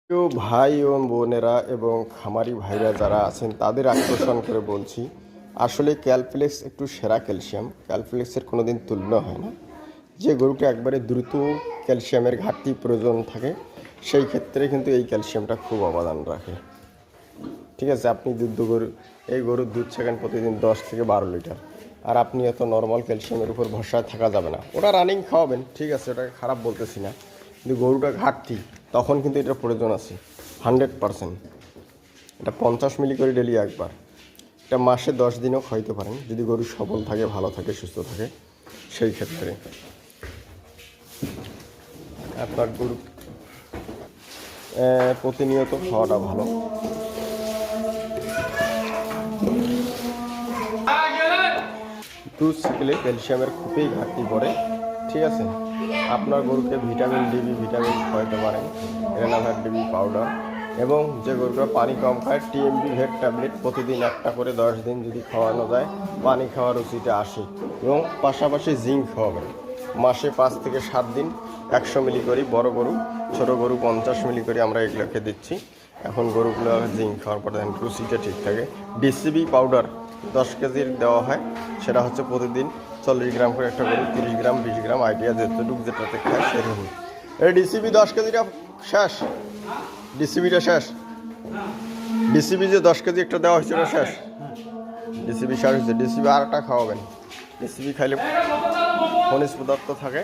প্রিয় ভাই ও বোনেরা এবং খামারি ভাইরা যারা আছেন তাদের আকর্ষণ করে বলছি, আসলে ক্যালফ্লেক্স একটু সেরা ক্যালসিয়াম। ক্যালফ্লেক্সের কোনো দিন তুলনা হয় না। যে গরুটা একবারে দ্রুত ক্যালসিয়ামের ঘাটতি প্রয়োজন থাকে, সেই ক্ষেত্রে কিন্তু এই ক্যালসিয়ামটা খুব অবদান রাখে। ঠিক আছে, আপনি এই গরুর দুধ সেখান প্রতিদিন 10 থেকে 12 লিটার, আর আপনি এত নর্মাল ক্যালসিয়ামের উপর ভরসায় থাকা যাবে না। ওটা রানিং খাওয়াবেন, ঠিক আছে, ওটাকে খারাপ বলতেছি না, কিন্তু গরুটা ঘাটতি তখন কিন্তু এটার প্রয়োজন আছে 100%। এটা 50 মিলি করে ডেলি একবার, এটা মাসে 10 দিনও খাইতে পারেন যদি গরু সবল থাকে, ভালো থাকে, সুস্থ থাকে। সেই ক্ষেত্রে আপনার গরু প্রতিনিয়ত খাওয়াটা ভালো। দুধ শিখলে ক্যালসিয়ামের খুবই ঘাটতি পড়ে। ঠিক আছে, আপনার গরুকে ভিটামিন ডিবি ভিটামিন খাওয়াতে পারেন, রেনাভার ডিবি পাউডার, এবং যে গরুটা পানি কম খায় টিএমবি ভেট ট্যাবলেট প্রতিদিন একটা করে 10 দিন যদি খাওয়ানো যায়, পানি খাওয়ার রুচিটা আসে। এবং পাশাপাশি জিঙ্ক খাওয়াবেন মাসে 5 থেকে 7 দিন 100 মিলি করে। বড় গরু, ছোট গরু 50 মিলি করে আমরা এগুলোকে দিচ্ছি। এখন গরুগুলো জিঙ্ক খাওয়ার পর দেখেন রুচিটা ঠিক থাকে। ডিসিবি পাউডার 10 কেজির দেওয়া হয়, সেটা হচ্ছে প্রতিদিন 40 গ্রাম করে একটা গরু, 30 গ্রাম 20 গ্রাম আইডিয়া যেটুকু যেটাতে খায় সেরকম। এই ডিসিবি 10 কেজিটা শেষ, ডিসিবিটা শেষ, ডিসিবি যে 10 কেজি একটা দেওয়া হয়েছে ওটা শেষ, ডিসিবি শেষ হয়েছে। ডিসিবি আর একটা খাওয়াবেন, ডিসিবি খাইলে খনিজ পদার্থ থাকে।